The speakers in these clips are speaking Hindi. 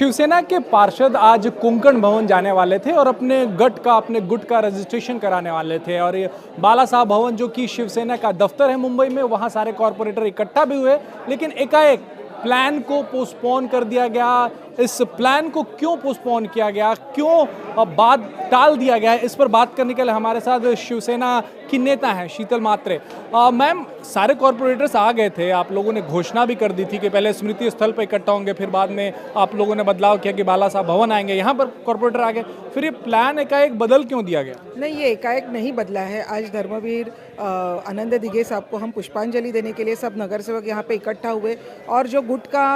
शिवसेना के पार्षद आज कोंकण भवन जाने वाले थे और अपने गुट का रजिस्ट्रेशन कराने वाले थे। और ये बाला साहब भवन जो कि शिवसेना का दफ्तर है मुंबई में, वहाँ सारे कॉरपोरेटर इकट्ठा भी हुए, लेकिन एकाएक प्लान को पोस्टपोन कर दिया गया। इस प्लान को क्यों पोस्टपोन किया गया, क्यों बात टाल दिया गया, इस पर बात करने के लिए हमारे साथ शिवसेना की नेता हैं शीतल मात्रे। मैम, सारे कॉरपोरेटर्स आ गए थे, आप लोगों ने घोषणा भी कर दी थी कि पहले स्मृति स्थल पर इकट्ठा होंगे, फिर बाद में आप लोगों ने बदलाव किया कि बाला साहब भवन आएंगे, यहाँ पर कॉरपोरेटर आ गए, फिर ये प्लान एकाएक बदल क्यों दिया गया? नहीं, ये एकाएक नहीं बदला है। आज धर्मवीर आनंद दिघे साहब को हम पुष्पांजलि देने के लिए सब नगर सेवक यहाँ पे इकट्ठा हुए, और जो गुट का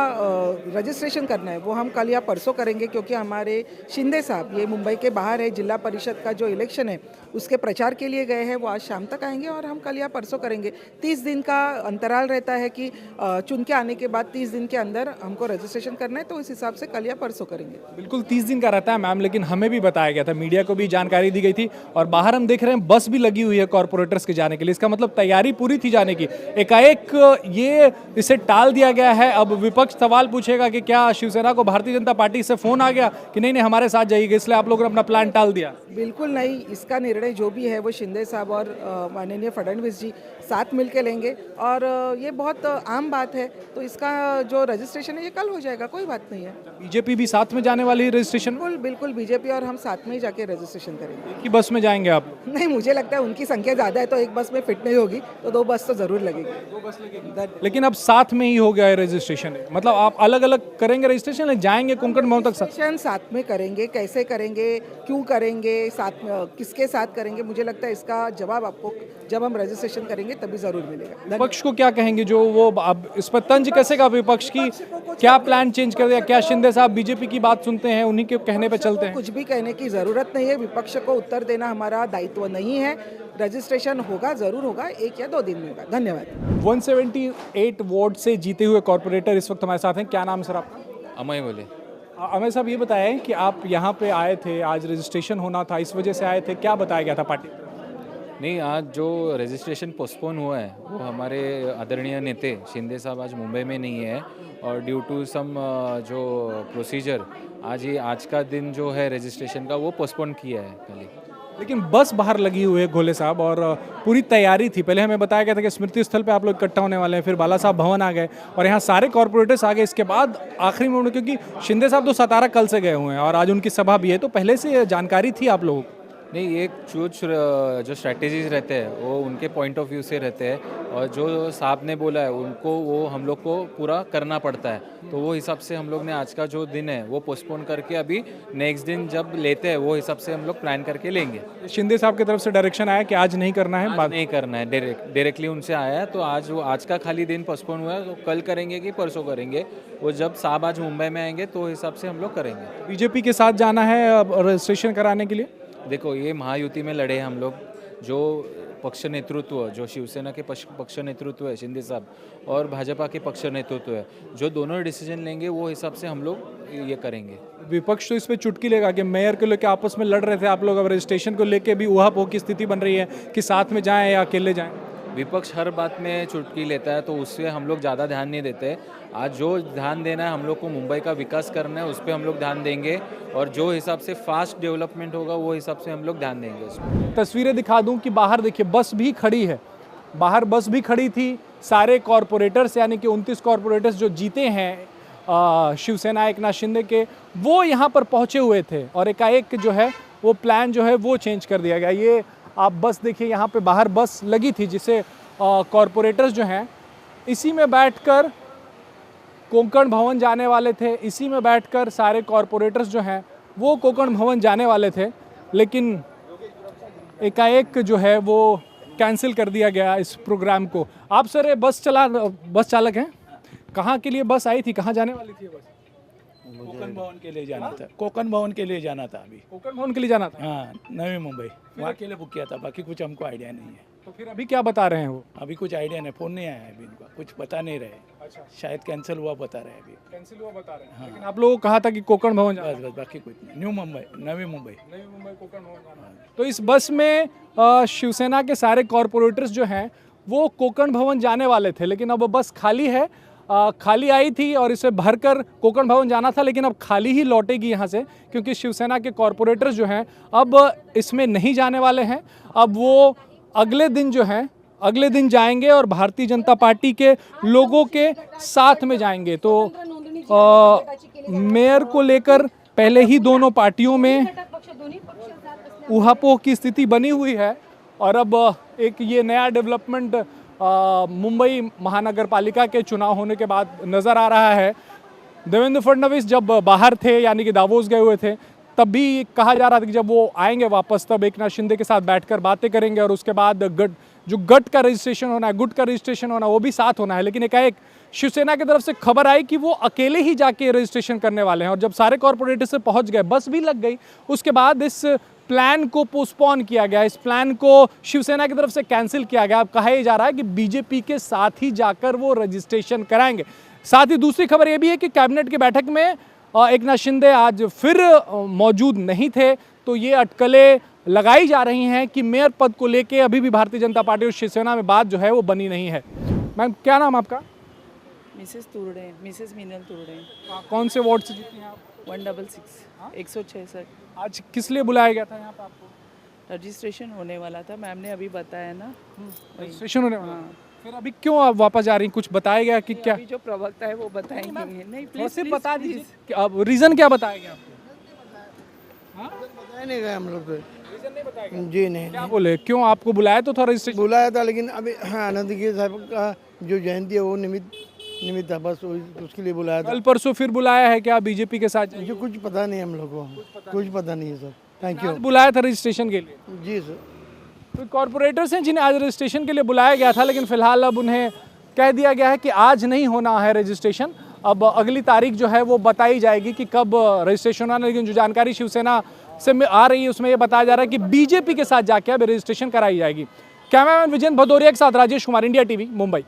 रजिस्ट्रेशन करना है वो हम कल या परसों करेंगे, क्योंकि हमारे शिंदे साहब ये मुंबई के बाहर है, जिला परिषद का जो इलेक्शन है उसके प्रचार के लिए गए हैं, वो आज शाम तक आएंगे और हम कल या परसों करेंगे। 30 दिन का अंतराल रहता है कि चुन के आने के बाद 30 दिन के अंदर हमको रजिस्ट्रेशन करना है, तो इस हिसाब से कल या परसों करेंगे। बिल्कुल 30 दिन का रहता है मैम, लेकिन हमें भी बताया गया था, मीडिया को भी जानकारी दी गई थी, और बाहर हम देख रहे हैं बस भी लगी हुई है कॉरपोरेटर्स के जाने के लिए। इसका मतलब तैयारी पूरी थी जाने की, एकाएक ये इसे टाल दिया गया है। अब विपक्ष सवाल पूछेगा कि क्या शिवसेना को भारतीय जनता पार्टी से फोन आ गया कि नहीं हमारे साथ जाइएगा, इसलिए आप लोगों ने अपना प्लान टाल दिया? बिल्कुल नहीं, इसका निर्णय जो भी है वो शिंदे साहब और माननीय फडणवीस जी साथ मिलकर लेंगे, और ये बहुत आम बात है। तो इसका जो रजिस्ट्रेशन है ये कल हो जाएगा, कोई बात नहीं है। बीजेपी भी साथ में जाने वाली है रजिस्ट्रेशन? बिल्कुल बीजेपी और हम साथ में ही जाके रजिस्ट्रेशन करेंगे। एक ही बस में जाएंगे आप? नहीं, मुझे लगता है उनकी संख्या ज़्यादा है तो एक बस में फिट नहीं होगी, तो 2 बस तो ज़रूर लगेगी। 2 बस लगेगी। लेकिन अब साथ में ही हो गया है रजिस्ट्रेशन, मतलब आप अलग अलग करेंगे रजिस्ट्रेशन, जाएंगे कोंकण भवन तक साथ में करेंगे? कैसे करेंगे, क्यों करेंगे, साथ में किसके साथ करेंगे? मुझे लगता है इसका जवाब आपको जब हम रजिस्ट्रेशन करेंगे तभी जरूर मिलेगा। विपक्ष को क्या कहेंगे जो वो अब इस पर तंज कसेगा विपक्ष की, क्या प्लान चेंज कर दिया? क्या शिंदे साहब बीजेपी की बात सुनते हैं, उन्हीं के कहने पे चलते हैं? कुछ भी कहने की जरूरत नहीं है, विपक्ष को उत्तर देना हमारा दायित्व नहीं है। रजिस्ट्रेशन होगा, जरूर होगा, 1 या 2 दिन में होगा। धन्यवाद। 178 वोट से जीते हुए कॉर्पोरेटर इस वक्त हमारे साथ हैं। क्या नाम है सर आपका? अमय बोले। अमय साहब, ये बताएं कि आप यहाँ पे आए थे, आज रजिस्ट्रेशन होना था, इस वजह से आए थे, क्या बताया गया था पार्टी? नहीं, आज जो रजिस्ट्रेशन पोस्टपोन हुआ है वो हमारे आदरणीय नेते शिंदे साहब आज मुंबई में नहीं है, और ड्यू टू सम जो प्रोसीजर आज का दिन जो है रजिस्ट्रेशन का वो पोस्टपोन किया है कल। लेकिन बस बाहर लगी हुई है घोले साहब, और पूरी तैयारी थी। पहले हमें बताया गया था कि स्मृति स्थल पे आप लोग इकट्ठा होने वाले हैं, फिर बाला साहब भवन आ गए और यहाँ सारे कॉर्पोरेटर्स आ गए। इसके बाद आखिरी में, क्योंकि शिंदे साहब तो सतारा कल से गए हुए हैं और आज उनकी सभा भी है, तो पहले से जानकारी थी आप लोगों को? नहीं, एक कुछ जो स्ट्रैटेजीज रहते हैं वो उनके पॉइंट ऑफ व्यू से रहते हैं, और जो साहब ने बोला है उनको वो हम लोग को पूरा करना पड़ता है। तो वो हिसाब से हम लोग ने आज का जो दिन है वो पोस्टपोन करके अभी नेक्स्ट दिन जब लेते हैं वो हिसाब से हम लोग प्लान करके लेंगे। शिंदे साहब की तरफ से डायरेक्शन आया कि आज नहीं करना है? आज नहीं करना है, डायरेक्टली उनसे आया है। तो आज का खाली दिन पोस्टपोन हुआ है, तो कल करेंगे कि परसों करेंगे, वो जब साहब आज मुंबई में आएंगे तो हिसाब से हम लोग करेंगे। बीजेपी के साथ जाना है रजिस्ट्रेशन कराने के लिए? देखो, ये महायुति में लड़े हम लोग, जो पक्ष नेतृत्व, जो शिवसेना के पक्ष नेतृत्व है शिंदे साहब, और भाजपा के पक्ष नेतृत्व है, जो दोनों डिसीजन लेंगे वो हिसाब से हम लोग ये करेंगे। विपक्ष तो इस पे चुटकी लेगा कि मेयर को लेकर आपस में लड़ रहे थे आप लोग, अब रजिस्ट्रेशन को लेकर भी उहापोह की स्थिति बन रही है कि साथ में जाएं या अकेले जाएं। विपक्ष हर बात में चुटकी लेता है, तो उससे हम लोग ज़्यादा ध्यान नहीं देते। आज जो ध्यान देना है हम लोग को, मुंबई का विकास करना है, उस पर हम लोग ध्यान देंगे, और जो हिसाब से फास्ट डेवलपमेंट होगा वो हिसाब से हम लोग ध्यान देंगे उसमें। तस्वीरें दिखा दूं कि बाहर देखिए बस भी खड़ी है, बाहर बस भी खड़ी थी। सारे कॉरपोरेटर्स यानी कि 29 कॉरपोरेटर्स जो जीते हैं शिवसेना एकनाथ शिंदे के, वो यहाँ पर पहुँचे हुए थे, और एकाएक जो है वो प्लान जो है वो चेंज कर दिया गया। ये आप बस देखिए, यहाँ पे बाहर बस लगी थी जिसे कॉरपोरेटर्स जो हैं इसी में बैठकर कोंकण भवन जाने वाले थे, इसी में बैठकर सारे कॉरपोरेटर्स जो हैं वो कोंकण भवन जाने वाले थे, लेकिन एकाएक जो है वो कैंसिल कर दिया गया इस प्रोग्राम को। आप सर बस चालक हैं, कहाँ के लिए बस आई थी, कहाँ जाने वाली थी बस? कोंकण भवन के लिए जाना था। कोंकण भवन के लिए जाना था अभी। कोंकण भवन के लिए जाना था? हाँ, नवी मुंबई, वहाँ के लिए बुक किया था। बाकी कुछ हमको आइडिया नहीं है। तो फिर अभी क्या बता रहे हैं वो? अभी कुछ आइडिया नहीं, फ़ोन नहीं आया है अभी इनका, कुछ बता नहीं रहे। अच्छा, शायद कैंसिल हुआ बता रहे हैं अभी। कैंसिल हुआ बता रहे हैं, लेकिन आप लोगों को कहा था कि कोंकण भवन जाना बस बाकी कुछ नहीं। न्यू मुंबई, नवी मुंबई। कोंकण भवन जाना है। तो इस बस में शिवसेना के सारे कॉरपोरेटर्स जो हैं वो कोंकण भवन जाने वाले थे, लेकिन अब बस खाली है खाली आई थी और इसे भरकर कोकण भवन जाना था, लेकिन अब खाली ही लौटेगी यहाँ से, क्योंकि शिवसेना के कॉरपोरेटर्स जो हैं अब इसमें नहीं जाने वाले हैं। अब वो अगले दिन जो है अगले दिन जाएंगे और भारतीय जनता पार्टी के लोगों के साथ में जाएंगे। तो मेयर को लेकर पहले ही दोनों पार्टियों में ऊहापोह की स्थिति बनी हुई है और अब एक ये नया डेवलपमेंट मुंबई महानगर पालिका के चुनाव होने के बाद नज़र आ रहा है। देवेंद्र फडणवीस जब बाहर थे, यानी कि दावोस गए हुए थे, तब भी कहा जा रहा था कि जब वो आएंगे वापस तब एकनाथ शिंदे के साथ बैठकर बातें करेंगे और उसके बाद गुट का रजिस्ट्रेशन होना वो भी साथ होना है। लेकिन एकाएक शिवसेना की तरफ से खबर आई कि वो अकेले ही जाके रजिस्ट्रेशन करने वाले हैं और जब सारे कॉरपोरेटर से पहुंच गए, बस भी लग गई, उसके बाद इस प्लान को पोस्टपोन किया गया, इस प्लान को शिवसेना की तरफ से कैंसिल किया गया। अब कहा जा रहा है कि बीजेपी के साथ ही जाकर वो रजिस्ट्रेशन कराएंगे। साथ ही दूसरी खबर ये भी है कि कैबिनेट की बैठक में एकनाथ शिंदे आज फिर मौजूद नहीं थे, तो ये अटकलें लगाई जा रही हैं कि मेयर पद को लेके अभी भी भारतीय जनता पार्टी और शिवसेना में बात जो है वो बनी नहीं है। मैम, क्या नाम आपका? Mrs Turde, Mrs Meenal Turde. कौन से वार्ड से जीती हैं आप? 166 166। आज किस लिए बुलाया गया था यहाँ पे आपको? रजिस्ट्रेशन होने वाला था, मैम ने अभी बताया ना। रजिस्ट्रेशन होने वाला है। फिर अभी क्यों आप वापस जा रही हैं? कुछ बताया गया कि क्या? अभी जो प्रवक्ता है वो बताएंगे। नहीं, प्लीज वैसे बता दीजिए कि अब रीजन क्या बताया गया आपको? बताया नहीं गया हम लोग को। रीजन नहीं बताया गया? जी नहीं क्या बोले, क्यों आपको बुलाया तो था रजिस्ट्रेशन? बुलाया था, लेकिन अभी आनंद गिरी साहब का जो जयंती है वो निमित्त था, बस उसके लिए बुलाया था। कल परसों फिर बुलाया है क्या बीजेपी के साथ? मुझे कुछ पता नहीं हम लोग को, कुछ पता नहीं है सर। Thank you. आज बुलाया था रजिस्ट्रेशन के लिए? जी सर। तो कॉरपोरेटर्स हैं जिन्हें आज रजिस्ट्रेशन के लिए बुलाया गया था, लेकिन फिलहाल अब उन्हें कह दिया गया है कि आज नहीं होना है रजिस्ट्रेशन। अब अगली तारीख जो है वो बताई जाएगी कि कब रजिस्ट्रेशन होना। लेकिन जो जानकारी शिवसेना से आ रही है उसमें ये बताया जा रहा है कि बीजेपी के साथ जाके अब रजिस्ट्रेशन कराई जाएगी। कैमरामैन विजय भदौरिया के साथ राजेश कुमार, इंडिया टीवी, मुंबई।